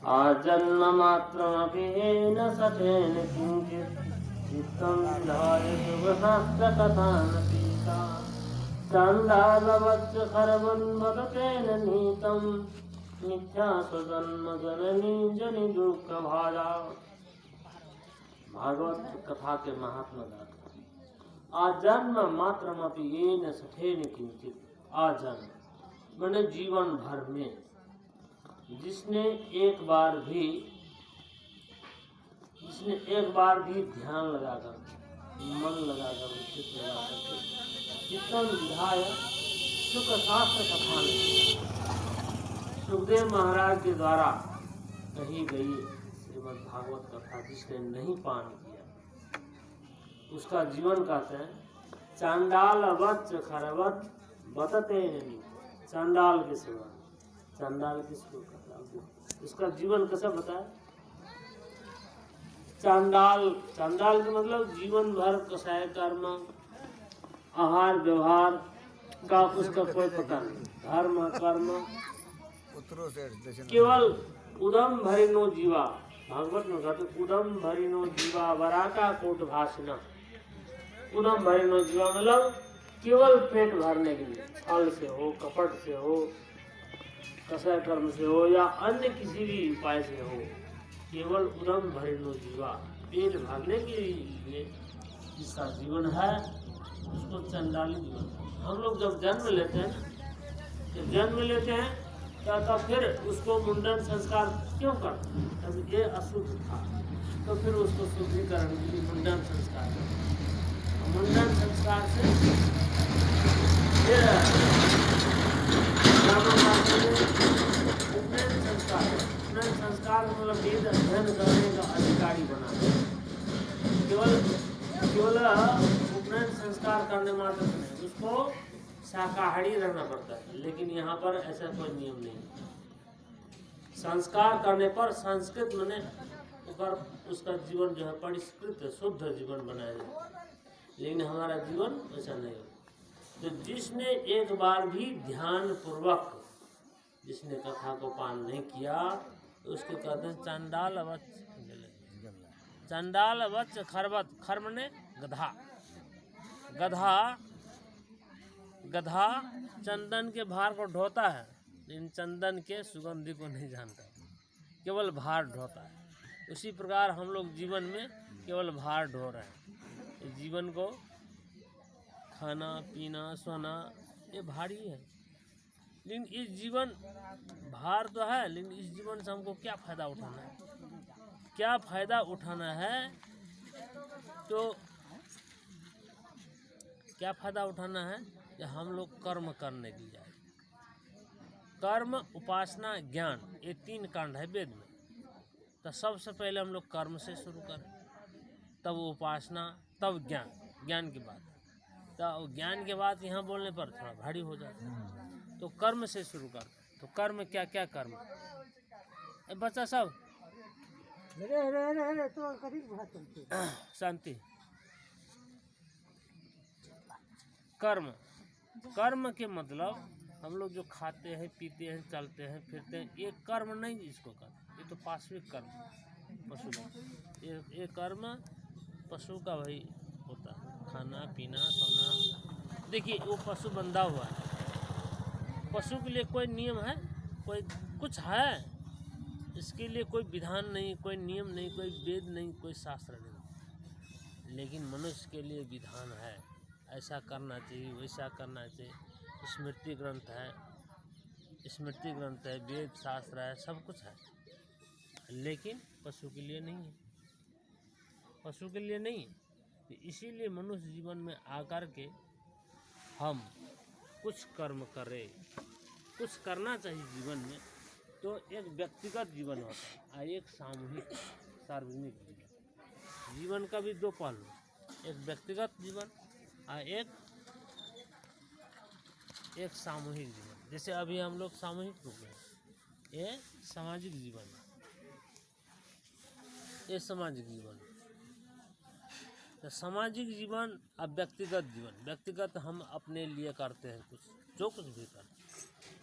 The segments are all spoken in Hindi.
आजन्ममात्रमपि येन सखेन किञ्चित् चित्तं विधाय शुभशास्त्रकथानतीता चाण्डालवच्च खरवन्वदतेन नीतं मिथ्या स्वजन्म जननी जनि दुःखभाजा। भागवत कथा के महात्मा गाथा आजन्म मात्रमपि येन सखेन किंचित। आजन्म मैंने जीवन भर में जिसने एक बार भी ध्यान लगाकर मन लगाकर चित्त लगाकर चित्तन विधाय सुख शास्त्र कथा ने सुखदेव महाराज के द्वारा कही गई श्रीमद् भागवत कथा जिसने नहीं पान किया उसका जीवन कहते हैं चांडाल वच्च खरवत बतते नहीं। चांडाल के समान, चांडाल किसको कहता है उसका जीवन कैसा बताया। चांडाल के मतलब जीवन भर कसाय कर्म आहार व्यवहार का उसका कोई पता नहीं, धर्म कर्म केवल उदम भरिनो जीवा। भागवत में कहते उदम भरिनो जीवा वराका कोट भाषण। उदम भरिनो जीवा मतलब केवल पेट भरने के लिए, छल से हो, कपट से हो, कसय कर्म से हो या अन्य किसी भी उपाय से हो, केवल उदम भरिनो जीवा पेट भरने के लिए जिसका जीवन है उसको चंडाली जीवन। हम लोग जब जन्म लेते हैं तो फिर उसको मुंडन संस्कार क्यों करते हैं। अब ये अशुद्ध था तो फिर उसको शुद्धिकरण के लिए मुंडन संस्कार करते। मुंडन संस्कार से उपनयन संस्कार मतलब वेद अध्ययन करने का अधिकारी बनाना। केवल उपनयन संस्कार करने मात्र नहीं, उसको शाकाहारी रहना पड़ता है। लेकिन यहाँ पर ऐसा कोई नियम नहीं। संस्कार करने पर संस्कृत माने उसका जीवन जो है परिष्कृत शुद्ध जीवन बनाया जाए। लेकिन हमारा जीवन ऐसा नहीं है। तो जिसने एक बार भी ध्यान पूर्वक जिसने कथा को पान नहीं किया तो उसको कहते हैं चांडाल वच्च। चांडाल वच्च खरवत। खर माने गधा। गधा चंदन के भार को ढोता है लेकिन चंदन के सुगंधि को नहीं जानता, केवल भार ढोता है। उसी प्रकार हम लोग जीवन में केवल भार ढो रहे हैं। जीवन को खाना पीना सोना ये भारी है, लेकिन इस जीवन भार तो है, लेकिन इस जीवन से हमको क्या फायदा उठाना है। क्या फायदा उठाना है तो क्या फायदा उठाना है कि हम लोग कर्म करने की जाए। कर्म उपासना ज्ञान ये 3 कांड है वेद में। तो सबसे पहले हम लोग कर्म से शुरू करें, तब उपासना, तब ज्ञान की बात। तो ज्ञान के बाद यहाँ बोलने पर थोड़ा भारी हो जाता है। तो कर्म से शुरू कर। तो कर्म क्या क्या कर्म बच्चा सब शांति। कर्म के मतलब हम लोग जो खाते हैं पीते हैं चलते हैं फिरते हैं ये कर्म नहीं इसको कहते। ये तो पाश्विक कर्म पशु का। ये कर्म पशु का वही होता है, खाना पीना सोना। देखिए वो पशु बंधा हुआ है, पशु के लिए कोई नियम है, कोई कुछ है, इसके लिए कोई विधान नहीं, कोई नियम नहीं, कोई वेद नहीं, कोई शास्त्र नहीं। लेकिन मनुष्य के लिए विधान है, ऐसा करना चाहिए वैसा करना चाहिए। स्मृति ग्रंथ है, वेद शास्त्र है, सब कुछ है। लेकिन पशु के लिए नहीं है, पशु के लिए नहीं। तो इसीलिए मनुष्य जीवन में आकर के हम कुछ कर्म करें, कुछ करना चाहिए जीवन में। तो एक व्यक्तिगत जीवन होता है और एक सामूहिक सार्वजनिक जीवन। जीवन का भी 2 पहलू, एक व्यक्तिगत जीवन और एक सामूहिक जीवन। जैसे अभी हम लोग सामूहिक रूप में, ये सामाजिक जीवन है, ये सामाजिक जीवन। तो सामाजिक जीवन और व्यक्तिगत जीवन। व्यक्तिगत हम अपने लिए करते हैं जो कुछ भी करते हैं,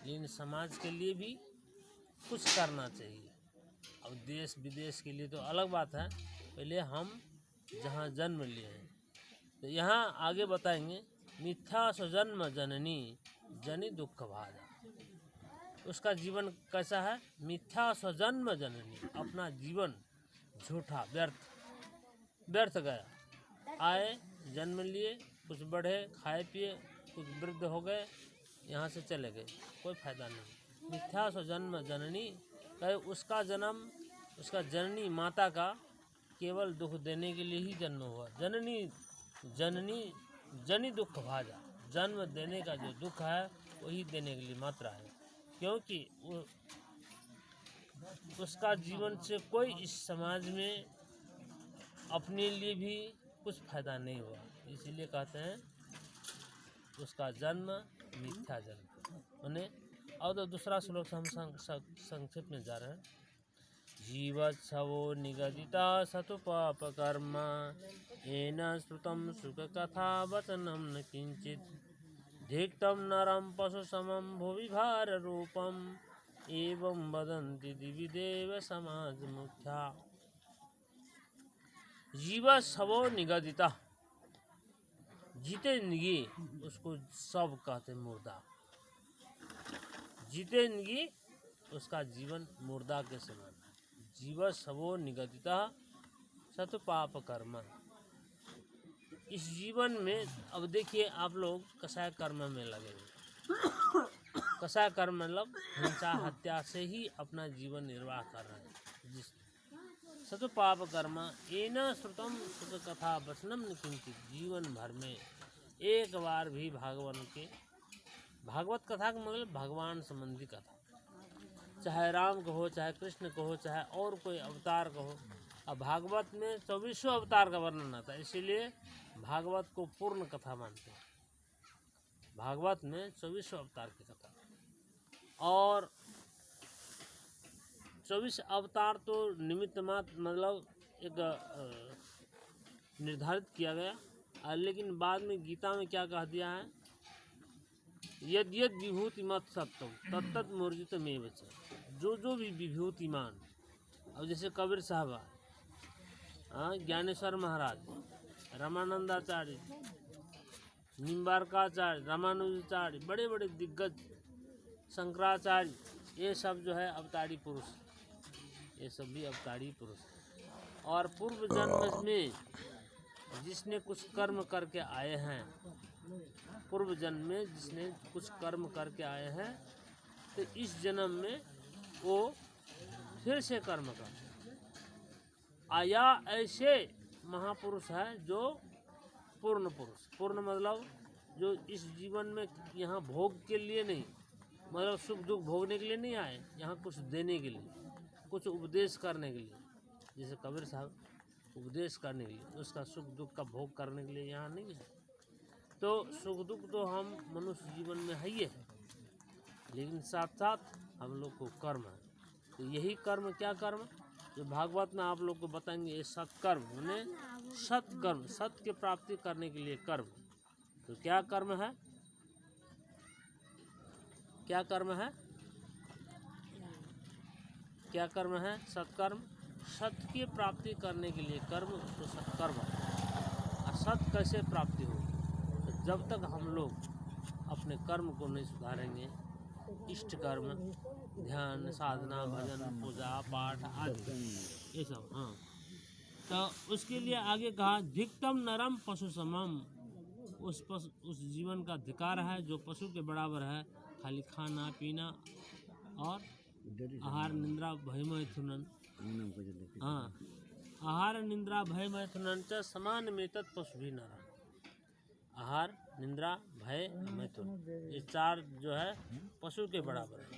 लेकिन समाज के लिए भी कुछ करना चाहिए। अब देश विदेश के लिए तो अलग बात है, पहले हम जहाँ जन्म लिए हैं तो यहाँ आगे बताएंगे। मिथ्या स्वजन्म जननी जनि दुख भाजा। उसका जीवन कैसा है? मिथ्या स्वजन्म जननी, अपना जीवन झूठा व्यर्थ गया। आए, जन्म लिए, कुछ बढ़े, खाए पिए, कुछ वृद्ध हो गए, यहाँ से चले गए, कोई फायदा नहीं। मिथ्या स्वजन्म जननी कहे उसका जन्म, उसका जननी माता का केवल दुख देने के लिए ही जन्म हुआ। जननी जनि दुख भाजा, जन्म देने का जो दुख है वही देने के लिए मात्र है, क्योंकि उसका जीवन से कोई इस समाज में अपने लिए भी कुछ फायदा नहीं हुआ, इसीलिए कहते हैं उसका जन्म मिथ्या जन्म। उन्हें और तो दूसरा श्लोक से हम संक्षेप में जा रहे हैं। जीवत्सवो निगदिता सतु पाप कर्म येन श्रुतं सुख कथा वचनम न किंचित धिक्तं नरं पशु समं भुवि भार रूपम एवं वदन्ति दिवि देव समाज मुख्या। जीवत्सवो निगदिता, जीतेंगी उसको सब कहते मुर्दा। जीतेंगी उसका जीवन मुर्दा के समान है। जीवत्सवो निगदिता सत पाप कर्म। इस जीवन में अब देखिए आप लोग कसाय कर्म में लगेंगे। कसाय कर्म मतलब हिंसा हत्या से ही अपना जीवन निर्वाह कर रहे हैं। जिस सत पाप कर्म येन श्रुतम सुख कथा वचनम न किंचित, जीवन भर में एक बार भी भागवत कथा का मतलब भगवान संबंधी कथा, चाहे राम को हो, चाहे कृष्ण को हो, चाहे और कोई अवतार को हो। अब भागवत में 24 अवतार का वर्णन आता है, इसीलिए भागवत को पूर्ण कथा मानते हैं। भागवत में 24 अवतार की कथा, और 24 अवतार तो निमित्त मात्र मतलब एक निर्धारित किया गया, लेकिन बाद में गीता में क्या कह दिया है? यद यद विभूति मत सत्यम तत्त मूर्जित में बचे। जो भी विभूतिमान, अब जैसे कबीर साहब, ज्ञानेश्वर महाराज, रामानंदाचार्य, निम्बारकाचार्य, रामानुजाचार्य, बड़े बड़े दिग्गज, शंकराचार्य, ये सब जो है अवतारी पुरुष, ये सब भी अवतारी पुरुष। और पूर्व जन्म में जिसने कुछ कर्म करके आए हैं, पूर्व जन्म में जिसने कुछ कर्म करके आए हैं, तो इस जन्म में वो फिर से कर्म करते हैं। आया ऐसे महापुरुष है जो पूर्ण पुरुष, पूर्ण मतलब जो इस जीवन में यहाँ भोग के लिए नहीं, मतलब सुख दुख भोगने के लिए नहीं आए, यहाँ कुछ देने के लिए, कुछ उपदेश करने के लिए। जैसे कबीर साहब उपदेश करने के लिए, उसका सुख दुख का भोग करने के लिए यहाँ नहीं है। तो सुख दुख तो हम मनुष्य जीवन में है ही है, लेकिन साथ साथ हम लोग को कर्म है। तो यही कर्म, क्या कर्म जो भागवत में आप लोग को बताएंगे, ये सत्कर्म, उन्हें सत्कर्म, सत्य की प्राप्ति करने के लिए कर्म। तो क्या कर्म है? क्या कर्म है? क्या कर्म है? सत्कर्म। सत्य की प्राप्ति करने के लिए कर्म, उसको सत्कर्म। और सत्य कैसे प्राप्ति होगी? तो जब तक हम लोग अपने कर्म को नहीं सुधारेंगे, इष्ट कर्म, ध्यान, साधना, भजन, पूजा पाठ आदि ये सब, तो उसके लिए आगे कहा धिक्तम नरम पशु समम। उस जीवन का धिकार है जो पशु के बराबर है, खाली खाना पीना और आहार निंद्रा भय मैथुनन। आहार निंद्रा भय मैथुनन च समान में तत् पशु भी नरा। आहार निंद्रा भय मैथुन, ये चार जो है पशु के बराबर है।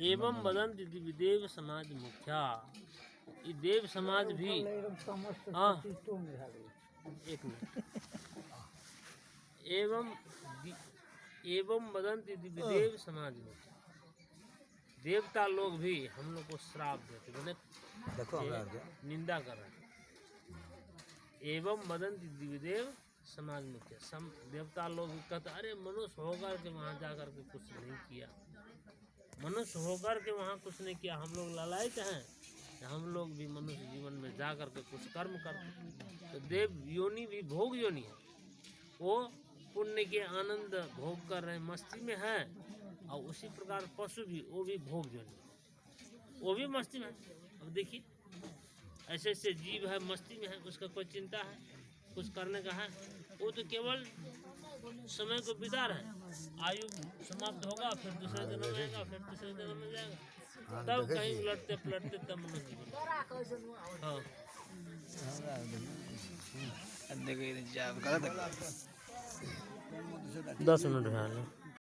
एवं वदन्ति देव समाज मुख्या। ये देव समाज भी, एक मिनट, एवं वदन्ति देव समाज मुख्या। देवता लोग भी हम लोग को श्राप देते, मैंने निंदा कर रहे हैं। एवं वदन्ति दिव्यदेव समाज मुख्य। देवता लोग कहते अरे मनुष्य होकर के वहाँ जाकर के कुछ नहीं किया, मनुष्य होकर के वहाँ कुछ नहीं किया, हम लोग लालायित हैं, हम लोग भी मनुष्य जीवन में जा करके कुछ कर्म करते। तो देव योनि भी भोग योनि है, वो पुण्य के आनंद भोग कर रहे, मस्ती में है। और उसी प्रकार पशु भी, वो भी भोग योनि, वो भी मस्ती में। अब देखिए ऐसे ऐसे जीव है मस्ती में है, उसका कोई चिंता है कुछ करने का है? वो तो केवल समय को बिता रहे, आयु समाप्त होगा, फिर दूसरे जन्म में आएगा, फिर तीसरे जन्म में जाएगा, तब कहीं उलटते पलटते तब मनुष्य जीवन। हाँ 10 मिनट है।